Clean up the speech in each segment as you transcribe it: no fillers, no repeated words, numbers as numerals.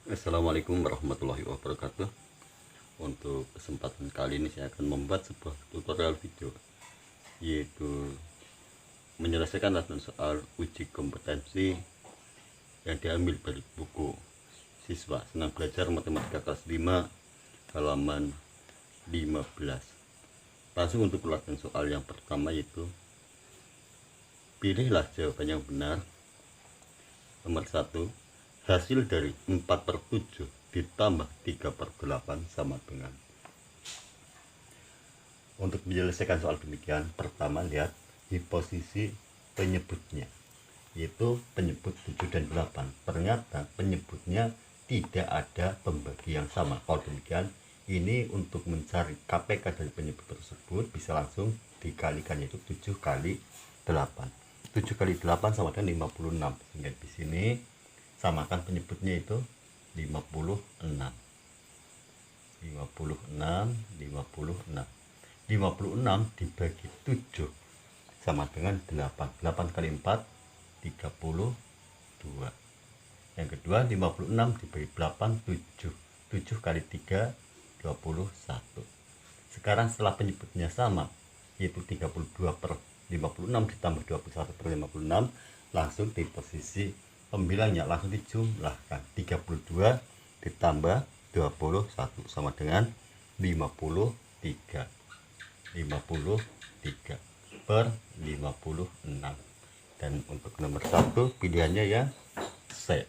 Assalamualaikum warahmatullahi wabarakatuh. Untuk kesempatan kali ini saya akan membuat sebuah tutorial video, yaitu menyelesaikan latihan soal uji kompetensi yang diambil dari buku Siswa Senang Belajar Matematika kelas 5 halaman 15. Langsung untuk latihan soal yang pertama, yaitu pilihlah jawaban yang benar. Nomor 1, hasil dari 4/7 ditambah 3/8 sama dengan. Untuk menyelesaikan soal demikian, pertama lihat posisi penyebutnya, yaitu penyebut 7 dan 8. Ternyata penyebutnya tidak ada pembagi yang sama. Kalau demikian, ini untuk mencari KPK dari penyebut tersebut bisa langsung dikalikan, yaitu 7 kali 8. 7 kali 8 sama dengan 56. Sehingga di sini samakan penyebutnya itu 56 dibagi 7 sama dengan 8 kali 4 32. Yang kedua 56 dibagi 8 7 kali 3 21. Sekarang setelah penyebutnya sama, yaitu 32/56 ditambah 21/56, langsung di posisi pembilangnya langsung dijumlahkan. 32 ditambah 21 sama dengan 53 per 56. Dan untuk nomor 1 pilihannya ya C.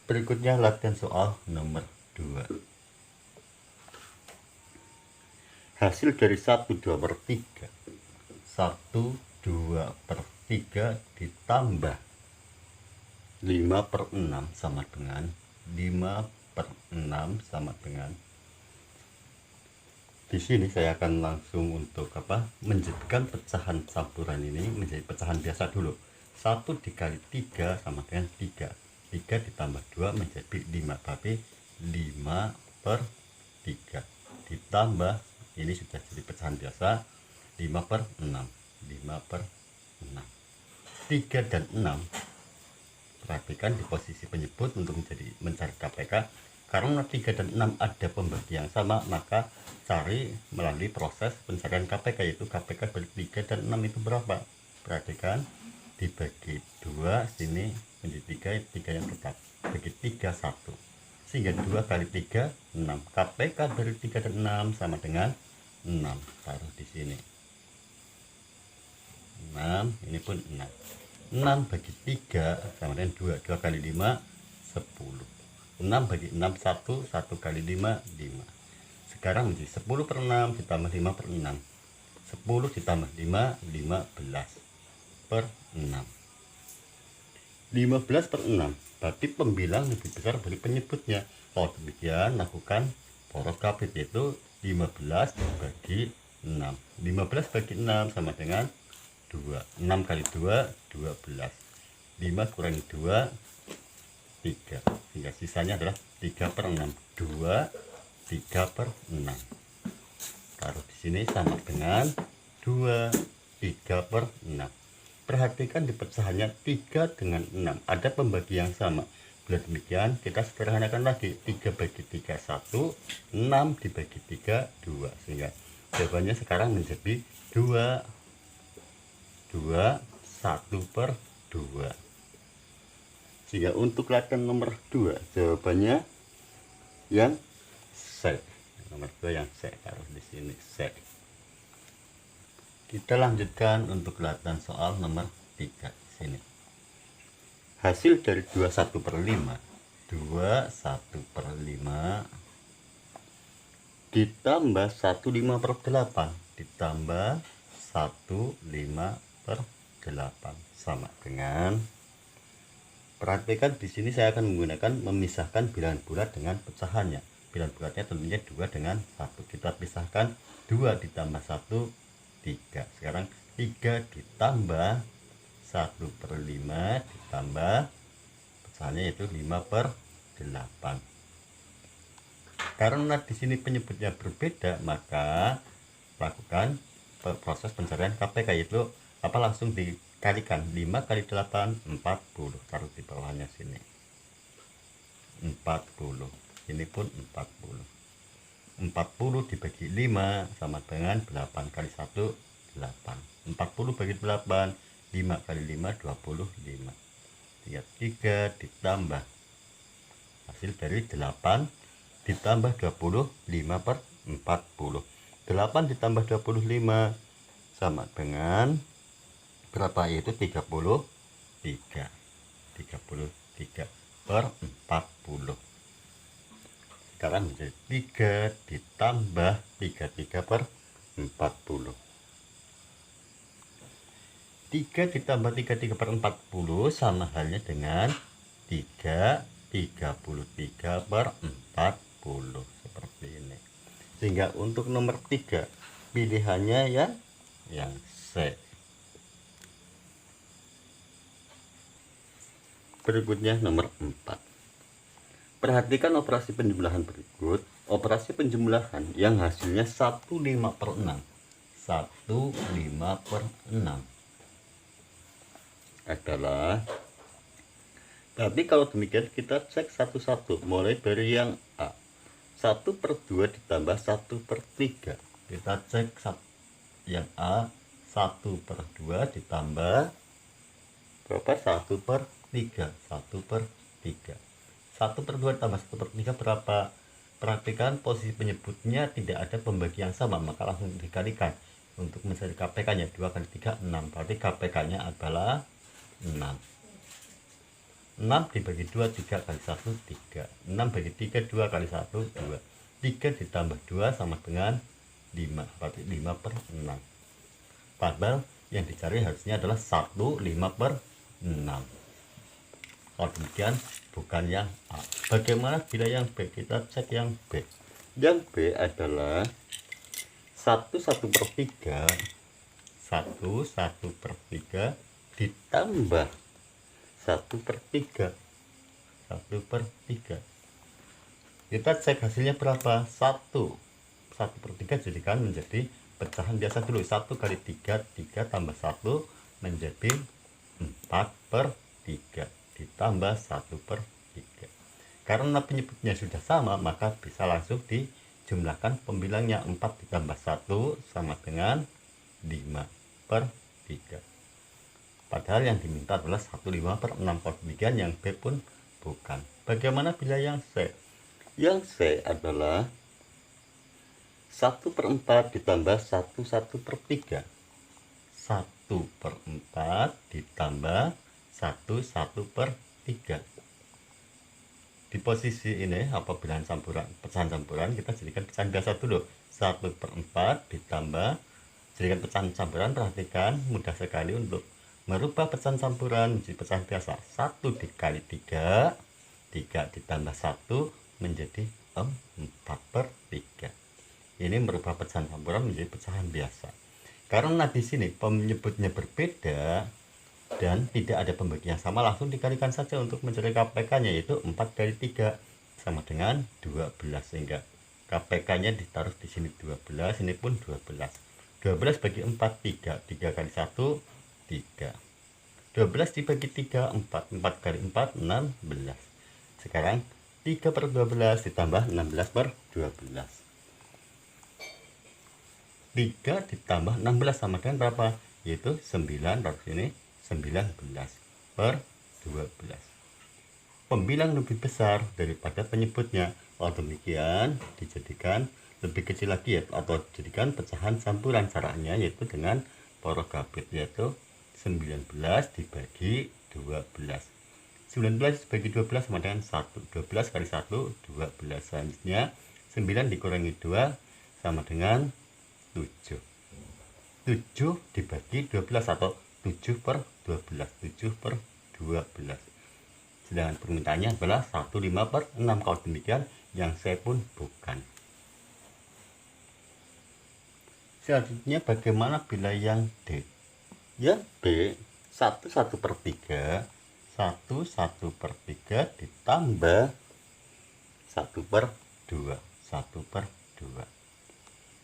Berikutnya latihan soal nomor 2. Hasil dari 1/2/3 1/2/3 ditambah 5/6 sama dengan 5/6 sama dengan. Di sini saya akan langsung untuk menjadikan pecahan campuran ini menjadi pecahan biasa dulu. 1 dikali 3 sama dengan 3. 3 ditambah 2 menjadi 5, tapi 5/3 ditambah, ini sudah jadi pecahan biasa, 5/6. 3 dan 6, perhatikan di posisi penyebut untuk mencari KPK. Karena 3 dan 6 ada pembagi yang sama, maka cari melalui proses pencarian KPK, yaitu KPK dari 3 dan 6 itu berapa. Perhatikan, dibagi 2, sini menjadi 3 yang tetap, bagi 3 1, sehingga 2 kali 3 6. KPK dari 3 dan 6 sama dengan 6, taruh di sini 6, ini pun 6. 6 bagi 3 sama dengan 2. 2 kali 5 10. 6 bagi 6 1. 1 kali 5 5. Sekarang menjadi 10/6 ditambah 5/6. 10 ditambah 5 15/6. 15/6 berarti pembilang lebih besar dari penyebutnya. Kalau demikian, lakukan poros kapit, yaitu 15 bagi 6. 15 bagi 6 sama dengan 2. 6 kali 2 12. 5 kurangi 2 3, sehingga sisanya adalah 3/6. 2 3/6. Taruh di sini sama dengan 2 3/6. Perhatikan di pecahannya 3 dengan 6 ada pembagi yang sama. Bila demikian, kita sederhanakan lagi. 3 bagi 3 1, 6 dibagi 3 2, sehingga jawabannya sekarang menjadi 2 1/2. Sehingga untuk latihan nomor 2 jawabannya yang C. Nomor 2 yang C, taruh di sini C. Kita lanjutkan untuk latihan soal nomor 3 sini. Hasil dari 21/5 ditambah 1/5/8 ditambah 1/5/8 sama dengan. Perhatikan di sini saya akan menggunakan memisahkan bilangan bulat dengan pecahannya. Bilangan bulatnya tentunya 2 dengan 1. Kita pisahkan 2 ditambah 1 3. Sekarang 3 ditambah 1/5 ditambah pecahannya, yaitu 5/8. Karena di sini penyebutnya berbeda, maka lakukan proses pencarian KPK, yaitu langsung di kalikan 5 kali 8 40, taruh di bawahnya sini 40, ini pun 40 dibagi 5 sama dengan 8 kali 1 8, 40 bagi 8 5 kali 5 25, 3 ditambah hasil dari 8 ditambah 20 5 per 40, 8 ditambah 25 sama dengan berapa, yaitu 33 per 40. Sekarang menjadi 3 ditambah 33 per 40, 3 ditambah 33 per 40 sama halnya dengan 33 per 40, seperti ini. Sehingga untuk nomor 3 pilihannya yang C. Berikutnya nomor 4. Perhatikan operasi penjumlahan berikut. Operasi penjumlahan yang hasilnya 15 per 6. 15 per 6 adalah, tapi kalau demikian kita cek satu-satu, mulai dari yang A. 1 per 2 ditambah 1 per 3. Kita cek yang A, 1 per 2 ditambah berapa? 1 per 3. 1 per 3. 1 per 2 ditambah 1 per 3 berapa? Perhatikan posisi penyebutnya tidak ada pembagi yang sama, maka langsung dikalikan. Untuk mencari KPK-nya 2 kali 3 6, berarti KPK-nya adalah 6. 6 dibagi 2 3 kali 1 3. 6 bagi 3 2 kali 1 2. 3 ditambah 2 sama dengan 5, berarti 5 per 6. Padahal yang dicari harusnya adalah 1 5 per 6. Kalau demikian bukan yang A. Bagaimana bila yang B? Kita cek yang B. Yang B adalah 1 per 3 ditambah 1 per 3. Kita cek hasilnya berapa? 1 per 3 jadikan menjadi pecahan biasa dulu. 1 kali 3 3 tambah 1 menjadi 4 per 3 ditambah 1 per 3. Karena penyebutnya sudah sama, maka bisa langsung dijumlahkan pembilangnya. 4 ditambah 1 sama dengan 5 per 3. Padahal yang diminta adalah 1 5 per 6. Kalau demikian yang B pun bukan. Bagaimana bila yang C? Yang C adalah 1 per 4 ditambah 1 per 3. 1 per 4 ditambah 1 per 3. Di posisi ini apabila pecahan campuran kita jadikan pecahan biasa dulu. 1 per 4 ditambah, jadikan pecahan campuran. Perhatikan mudah sekali untuk merubah pecahan campuran menjadi pecahan biasa. 1 dikali 3 3 ditambah 1 menjadi 4 per 3. Ini merubah pecahan campuran menjadi pecahan biasa. Karena di sini penyebutnya berbeda dan tidak ada pembagi yang sama, langsung dikalikan saja untuk mencari KPK-nya, yaitu 4 kali 3 sama dengan 12, sehingga KPK-nya ditaruh di sini 12, ini pun 12. 12 bagi 4 3, 3 kali 1 3. 12 dibagi 3 4, 4 kali 4 16. Sekarang 3 per 12 ditambah 16 per 12. 3 ditambah 16 sama dengan berapa? Yaitu 9, taruh sini 19 per 12. Pembilang lebih besar daripada penyebutnya. Kalau demikian dijadikan lebih kecil lagi ya, atau dijadikan pecahan campuran. Caranya yaitu dengan porogabit, yaitu 19 dibagi 12. 19 dibagi 12 sama dengan 1. 12 kali 1 12. Selanjutnya 9 dikurangi 2 sama dengan 7. 7 dibagi 12 atau 7 per 12. 7 per 12. Sedangkan permintaannya adalah 1 5 per 6. Kalau demikian yang C pun bukan. Selanjutnya bagaimana bila yang D? Yang B 1 per 3 1 per 3 ditambah 1 per 2. 1 per 2.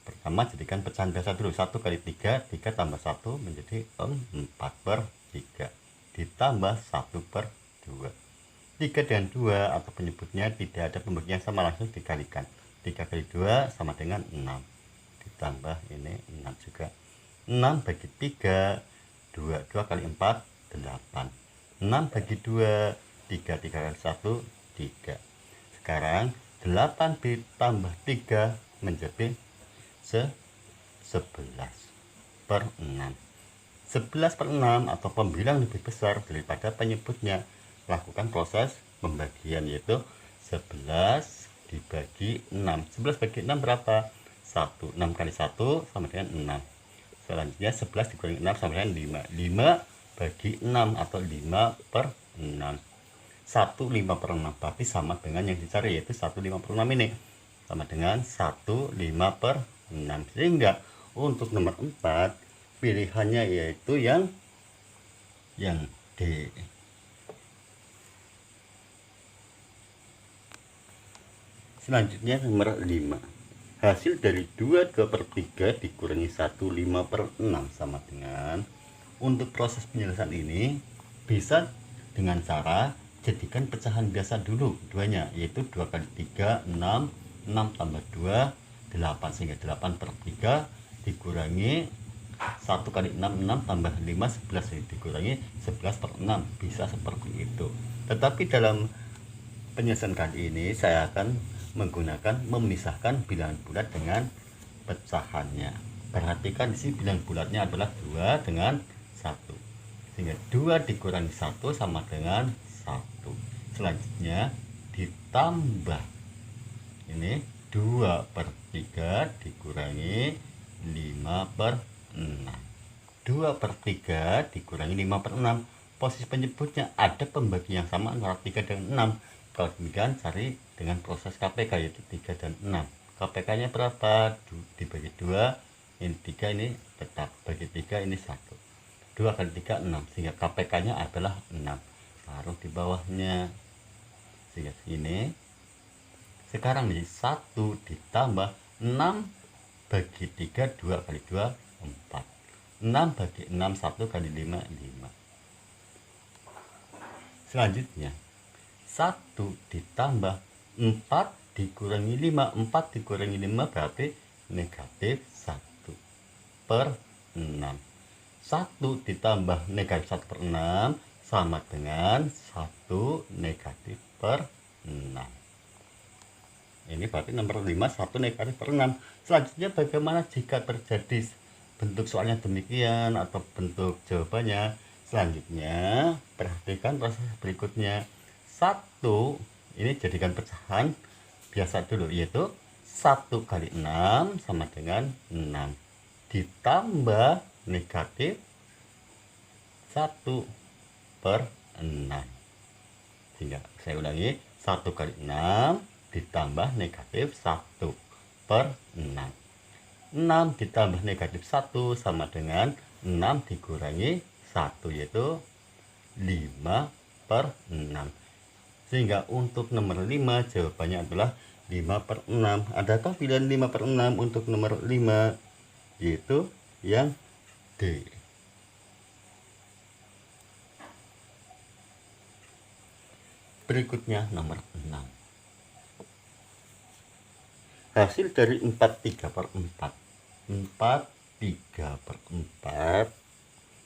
Pertama jadikan pecahan biasa dulu. 1 kali 3 3 tambah 1 menjadi 4 per 3 ditambah 1 per 2. 3 dengan 2 atau penyebutnya tidak ada pembagian sama, langsung dikalikan. 3 kali 2 sama dengan 6 ditambah ini 6 juga. 6 bagi 3 2 kali 4 8. 6 bagi 2 3 kali 1 3. Sekarang 8 ditambah 3 menjadi 11 per 6. 11 per 6 atau pembilang lebih besar daripada penyebutnya. Lakukan proses pembagian, yaitu 11 dibagi 6. 11 bagi 6 berapa? 1. 6 kali 1 sama dengan 6. Selanjutnya 11 dikurangi 6 sama dengan 5. 5 bagi 6 atau 5 per 6. 1 5 per 6 berarti sama dengan yang dicari, yaitu 1 5 per 6 ini sama dengan 1 5 per 6. Sehingga untuk nomor 4 pilihannya yaitu yang D. Selanjutnya nomor 5. Hasil dari 2 per 3 dikurangi 1 5 per 6 sama dengan. Untuk proses penyelesaian ini bisa dengan cara jadikan pecahan biasa dulu duanya, yaitu 2 kali 3 6, 6 tambah 2 8, sehingga 8 per 3 dikurangi 1 kali 6 6 tambah 5 11, dikurangi 11 per 6. Bisa seperti itu. Tetapi dalam penyelesaian kali ini saya akan menggunakan memisahkan bilangan bulat dengan pecahannya. Perhatikan di sini bilangan bulatnya adalah 2 dengan 1, sehingga 2 dikurangi 1 sama dengan 1. Selanjutnya ditambah ini 2 per 3 dikurangi 5 per 6. 2 per 3 dikurangi 5 per 6. Posisi penyebutnya ada pembagian yang sama antara 3 dan 6. Kalau demikian cari dengan proses KPK, yaitu 3 dan 6. KPK nya berapa? Dibagi 2, ini 3, ini tetap bagi 3, ini 1. 2 kali 3 6, sehingga KPK nya adalah 6. Taruh di bawahnya, sehingga ini sekarang nih 1 ditambah 6 bagi 3 2 kali 2 4. 6 bagi 6 1 kali 5 5. Selanjutnya 1 ditambah 4 dikurangi 5. 4 dikurangi 5 berarti negatif 1 per 6. 1 ditambah negatif 1 per 6 sama dengan 1 negatif per 6. Ini berarti nomor 5 1 negatif per 6. Selanjutnya bagaimana jika terjadi bentuk soalnya demikian atau bentuk jawabannya? Selanjutnya perhatikan proses berikutnya. 1 ini jadikan pecahan biasa dulu, yaitu 1 kali 6 sama dengan 6 ditambah negatif 1 per 6. Sehingga saya ulangi, 1 kali 6 ditambah negatif 1 per 6. 6 ditambah negatif 1 sama dengan 6 dikurangi 1, yaitu 5 per 6. Sehingga untuk nomor 5 jawabannya adalah 5 per 6. Adakah pilihan 5 per 6 untuk nomor 5? Yaitu yang D. Berikutnya nomor 6. Hasil dari 4 3 per 4. 4 3 per 4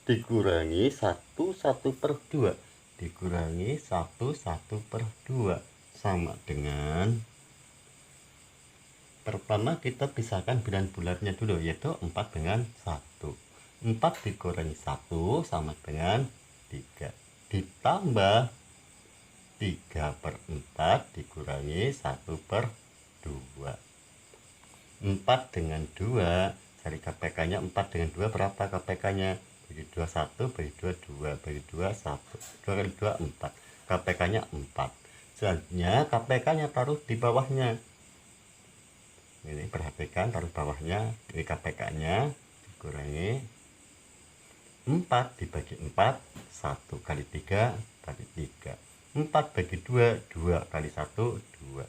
dikurangi 1 1 per 2 dikurangi 1 1 per 2 sama dengan, pertama kita pisahkan bilangan bulatnya dulu, yaitu 4 dengan 1. 4 dikurangi 1 sama dengan 3 ditambah 3 per 4 dikurangi 1 per 2. 4 dengan 2, cari KPK nya. 4 dengan 2 berapa KPK nya? Bagi 2 1, bagi 2 2, bagi 2 1. 2 kali 2 4, KPK nya 4. Selanjutnya KPK nya taruh di bawahnya. Ini perhatikan, taruh bawahnya. Ini KPK nya dikurangi 4 dibagi 4, 1 kali 3 kali 3. 4 bagi 2, 2 kali 1 2.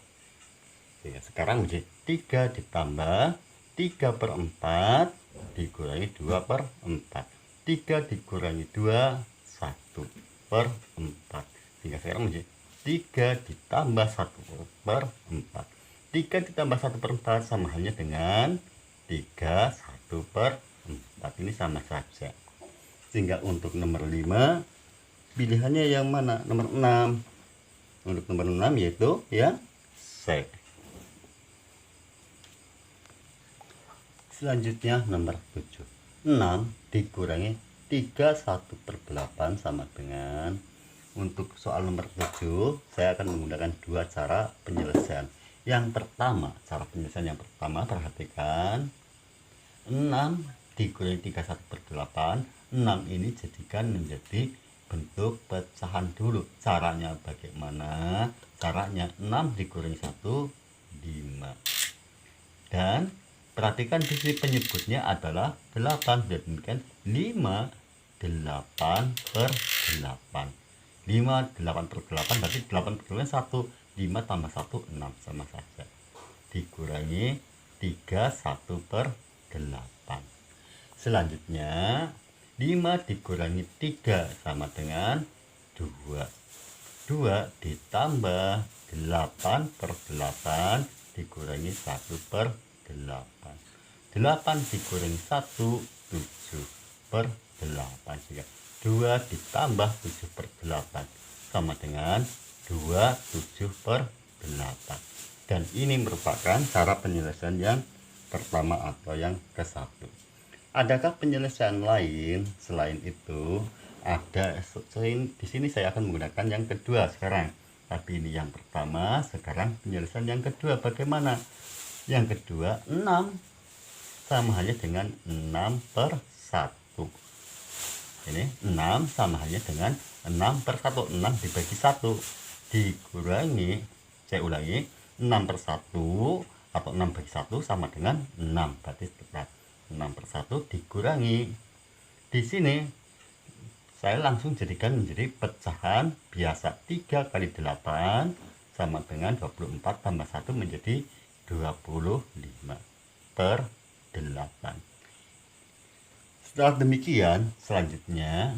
Ya, sekarang menjadi 3 ditambah 3 per 4 dikurangi 2 per 4. 3 dikurangi 2, 1/4. Sehingga sekarang menjadi 3 ditambah 1/4. 3 ditambah 1/4 sama halnya dengan 3 1/4. Ini sama saja. Sehingga untuk nomor 5 pilihannya yang mana? Nomor 6. Untuk nomor 6 yaitu yang C. Selanjutnya nomor 7. 6 dikurangi 3 1/8 sama dengan, untuk soal nomor 7 saya akan menggunakan dua cara penyelesaian. Yang pertama, cara penyelesaian yang pertama, perhatikan 6 dikurangi 3 1/8. 6 ini jadikan menjadi bentuk pecahan dulu. Caranya bagaimana? Caranya 6 dikurangi 1, 5. Dan perhatikan di sini penyebutnya adalah 8. Demikian 5 8/8. 5 8/8 berarti 8/8 1. 5 tambah 1 6 sama saja. Dikurangi 3 1/8. Selanjutnya 5 dikurangi 3 sama dengan 2. 2 ditambah 8/8 dikurangi 1/8. 8 dikurangi 1 7/8. Sehingga 2 ditambah 7/8 sama dengan 2 7/8. Dan ini merupakan cara penyelesaian yang pertama atau yang ke-1. Adakah penyelesaian lain selain itu? Ada. Di sini saya akan menggunakan yang kedua sekarang. Tapi ini yang pertama, sekarang penyelesaian yang kedua bagaimana? Yang kedua 6 sama halnya dengan 6/1. Ini 6 sama halnya dengan 6/1. 6 dibagi 1 dikurangi, saya ulangi, 6/1 atau 6 bagi 1 sama dengan 6. Berarti tepat 6/1 dikurangi. Di sini saya langsung jadikan menjadi pecahan biasa. 3 kali 8 sama dengan 24 tambah 1 menjadi 25/8. Setelah demikian, selanjutnya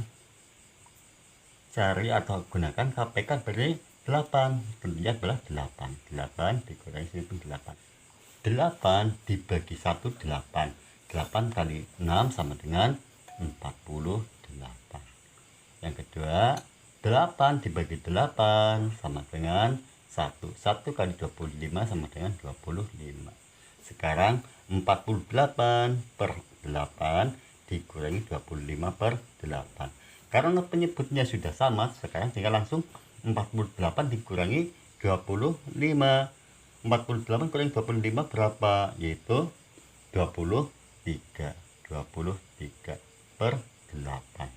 cari atau gunakan KPK beri 8. Tentunya adalah 8. 8 dikurangi sini pun 8. 8 dibagi 1 8. 8 kali 6 sama dengan 48. Yang kedua, 8 dibagi 8 sama dengan 1. 1 kali 25 sama dengan 25. Sekarang 48/8 dikurangi 25/8. Karena penyebutnya sudah sama, sekarang tinggal langsung 48 dikurangi 25. 48 kurangi 25 berapa? Yaitu 23. 23/8.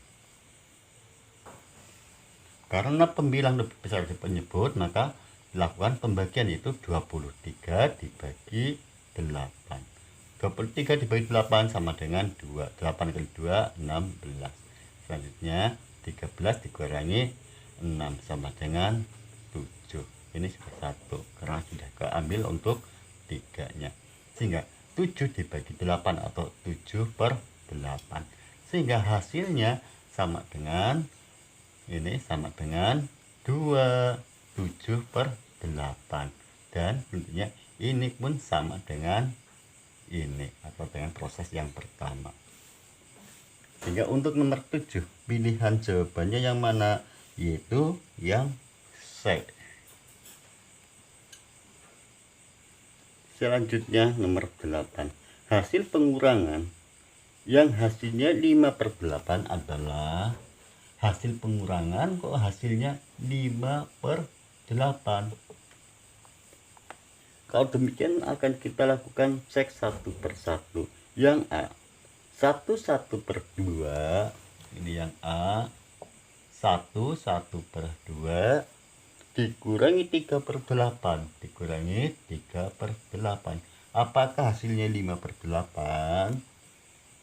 Karena pembilang lebih besar dari penyebut, maka dilakukan pembagian, yaitu 23 dibagi 8. 23 dibagi 8 sama dengan 2. 8 kali 2 16. Selanjutnya 13 dikurangi 6 sama dengan 7. Ini sudah 1 karena sudah keambil untuk 3-nya. Sehingga 7 dibagi 8 atau 7/8. Sehingga hasilnya sama dengan ini, sama dengan 2 7/8. Dan tentunya ini pun sama dengan ini atau dengan proses yang pertama. Sehingga untuk nomor 7 pilihan jawabannya yang mana? Yaitu yang C. Selanjutnya nomor 8. Hasil pengurangan yang hasilnya 5/8 adalah hasil pengurangan kok hasilnya 5/8. Kalau demikian akan kita lakukan cek satu persatu. Yang A 1/2, ini yang A 1/2 dikurangi 3/8, dikurangi 3/8. Apakah hasilnya 5/8?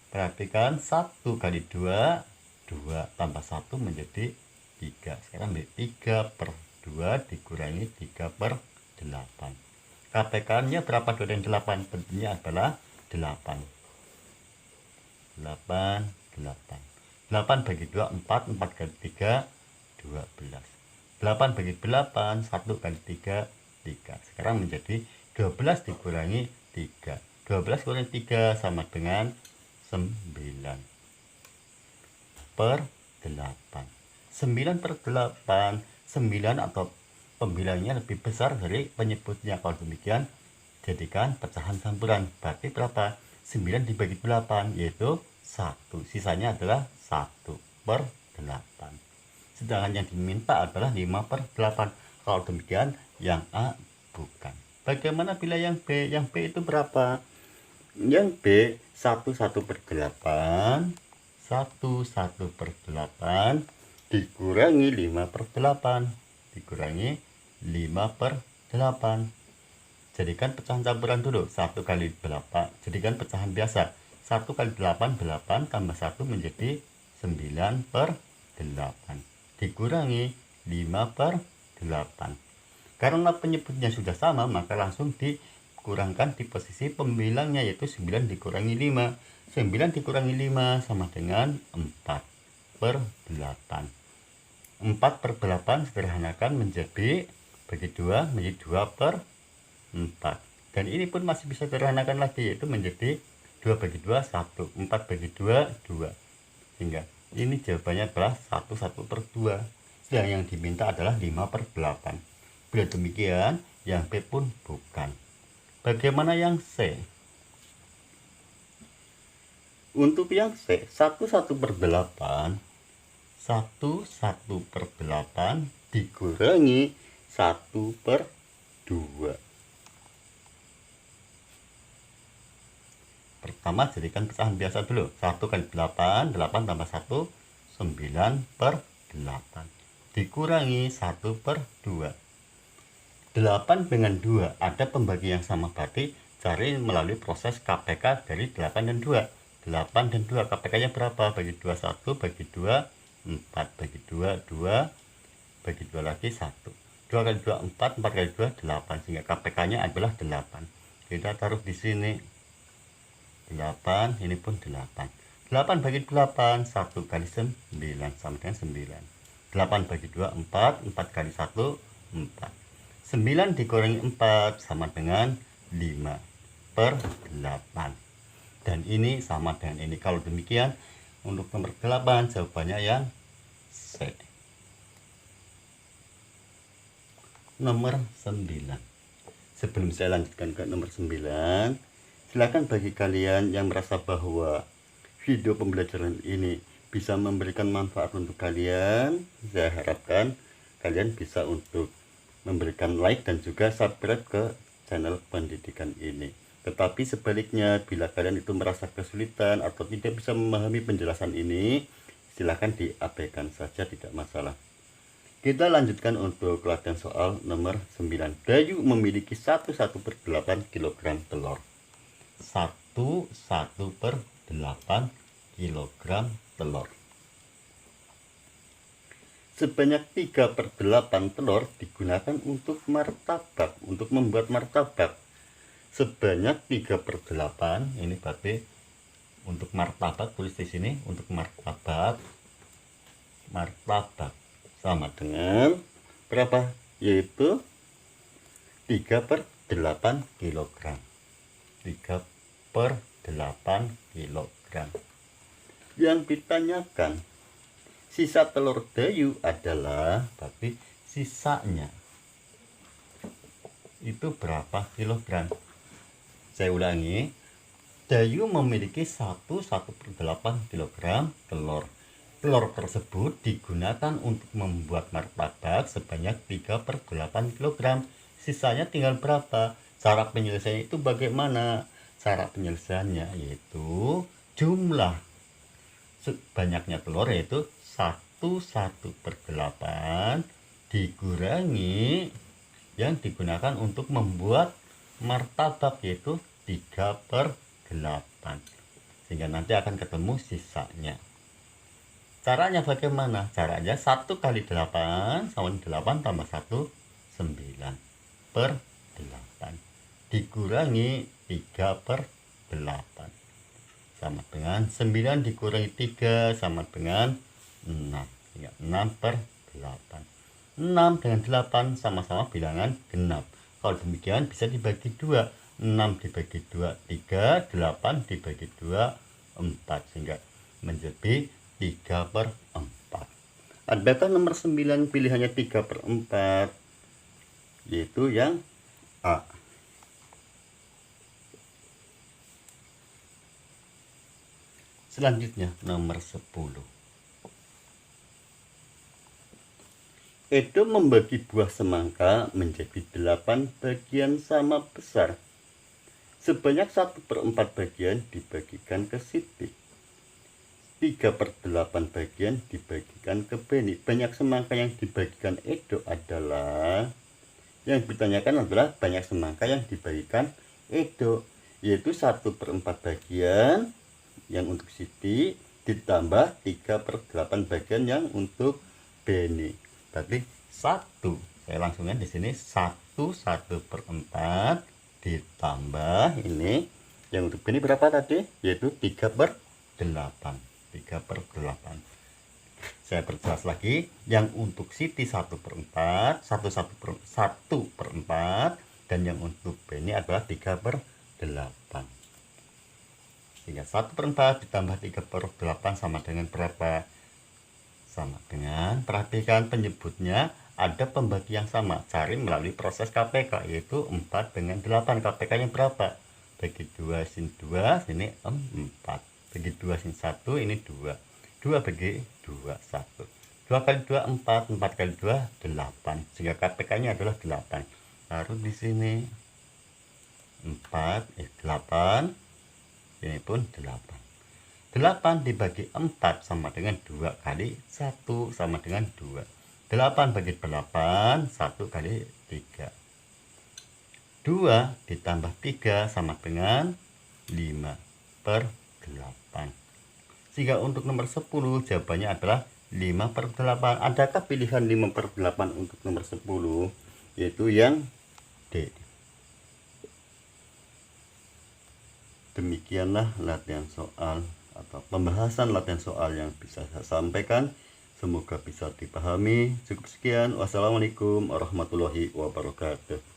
Perhatikan 1 kali 2, 2 tambah 1 menjadi 3. Sekarang 3/2 dikurangi 3/8. KPK-nya berapa 2 dan 8? Tentunya adalah 8. 8. 8 bagi 2, 4. 4 kali 3, 12. 8 bagi 8, 1 kali 3, 3. Sekarang menjadi 12 dikurangi 3. 12 kurangi 3 sama dengan 9 per 8. 9 per 8, 9 atau pembilangnya lebih besar dari penyebutnya. Kalau demikian, jadikan pecahan campuran. Berarti berapa? 9 dibagi 8, yaitu 1. Sisanya adalah 1 per 8. Sedangkan yang diminta adalah 5 per 8. Kalau demikian, yang A bukan. Bagaimana bila yang B? Yang B itu berapa? Yang B, 1 per 8. 1 per 8 dikurangi 5 per 8. Dikurangi 5 per 8. Jadikan pecahan campuran dulu. 1 kali 8. Jadikan pecahan biasa. 1 kali 8, 8 tambah 1 menjadi 9 per 8. Dikurangi 5 per 8. Karena penyebutnya sudah sama, maka langsung dikurangkan di posisi pembilangnya, yaitu 9 dikurangi 5. 9 dikurangi 5 sama dengan 4 per 8. 4 per 8 sederhanakan menjadi bagi 2 menjadi 2 per 4. Dan ini pun masih bisa sederhanakan lagi, yaitu menjadi 2 bagi 2, 1. 4 bagi 2, 2. Sehingga ini jawabannya adalah 1 per 2. Sedang yang diminta adalah 5 per 8. Bila demikian, yang B pun bukan. Bagaimana yang C? Untuk yang C, 1 per 8. 1 per 8 dikurangi 1 per 2. Pertama, jadikan pecahan biasa dulu. 1 kali 8, 8 tambah 1, 9 per 8. Dikurangi 1 per 2. 8 dengan 2, ada pembagi yang sama, berarti cari melalui proses KPK dari 8 dan 2. 8 dan 2, KPK-nya berapa? Bagi 2, 1, bagi 2, 4, bagi 2, 2, bagi 2 lagi 1. 2 kali 2, 4, 4 kali 2, 8, sehingga KPK-nya adalah 8. Kita taruh di sini 8, ini pun 8. 8 bagi 8, 1 kali 9 sama dengan 9. 8 bagi 2, 4, 4 kali 1, 4. 9 dikurangi 4 sama dengan 5 per 8. Dan ini sama dengan ini. Kalau demikian, untuk nomor 8 jawabannya yang C. Nomor 9. Sebelum saya lanjutkan ke nomor 9, silakan bagi kalian yang merasa bahwa video pembelajaran ini bisa memberikan manfaat untuk kalian, saya harapkan kalian bisa untuk memberikan like dan juga subscribe ke channel pendidikan ini. Tetapi sebaliknya, bila kalian itu merasa kesulitan atau tidak bisa memahami penjelasan ini, silahkan diabaikan saja, tidak masalah. Kita lanjutkan untuk latihan soal nomor 9. Dayu memiliki 1 per 8 kg telur. 1 per 8 kg telur. Sebanyak 3 per 8 telur digunakan untuk martabak, untuk membuat martabak. Sebanyak 3 per 8, ini berarti untuk martabak, tulis di sini untuk martabak. Martabak sama dengan berapa? Yaitu 3 per 8 kg. 3 per 8 kg. Yang ditanyakan, sisa telur Dayu adalah, berarti sisanya itu berapa kilogram? Saya ulangi, Dayu memiliki 1 per 8 kg telur. Telur tersebut digunakan untuk membuat martabak sebanyak 3 per 8 kg. Sisanya tinggal berapa? Cara penyelesaiannya itu bagaimana? Cara penyelesaiannya yaitu jumlah banyaknya telur, yaitu 1 per 8 dikurangi yang digunakan untuk membuat martabak, yaitu 3 per 8, sehingga nanti akan ketemu sisanya. Caranya bagaimana? Caranya 1 kali 8 sama 8 tambah 1, 9 per 8 dikurangi 3 per 8. sama dengan 9 dikurangi 3 sama dengan 6. Ya, 6 per 8. 6 dengan 8 sama-sama bilangan genap. Kalau demikian bisa dibagi 2. 6 dibagi 2, 3. 8 dibagi 2, 4. Sehingga menjadi 3 per 4. Adakah nomor 9 pilihannya 3 per 4? Yaitu yang A. Selanjutnya nomor 10. Edo membagi buah semangka menjadi 8 bagian sama besar. Sebanyak 1 per 4 bagian dibagikan ke Siti. 3 per 8 bagian dibagikan ke Beni. Banyak semangka yang dibagikan Edo adalah, yang ditanyakan adalah banyak semangka yang dibagikan Edo, yaitu 1 per 4 bagian yang untuk Siti ditambah 3 per 8 bagian yang untuk Beni. Berarti 1. Saya langsungnya di sini 1 per 4 ditambah ini yang untuk Beni berapa tadi? Yaitu 3 per 8. 3 per 8. Saya perjelas lagi, yang untuk Siti 1 per 4, 1 per 4, dan yang untuk Beni adalah 3 per 8. Sehingga 1 per 4 ditambah 3 per 8 sama dengan berapa? Sama dengan, perhatikan penyebutnya ada pembagi yang sama. Cari melalui proses KPK, yaitu 4 dengan 8. KPK-nya berapa? Bagi 2 sin 2, sini 4. Bagi 2 sin 1, ini 2. 2 bagi 2, 1. 2 kali 2, 4. 4 kali 2, 8. Sehingga KPK-nya adalah 8. Taruh di sini 8. Ini pun 8. 8 dibagi 4 sama dengan 2 kali 1 sama dengan 2. 8 bagi 8, 1 kali 3. 2 ditambah 3 sama dengan 5 per 8. Sehingga untuk nomor 10 jawabannya adalah 5 per 8. Adakah pilihan 5 per 8 untuk nomor 10? Yaitu yang D. Demikianlah latihan soal atau pembahasan latihan soal yang bisa saya sampaikan. Semoga bisa dipahami. Cukup sekian. Wassalamualaikum warahmatullahi wabarakatuh.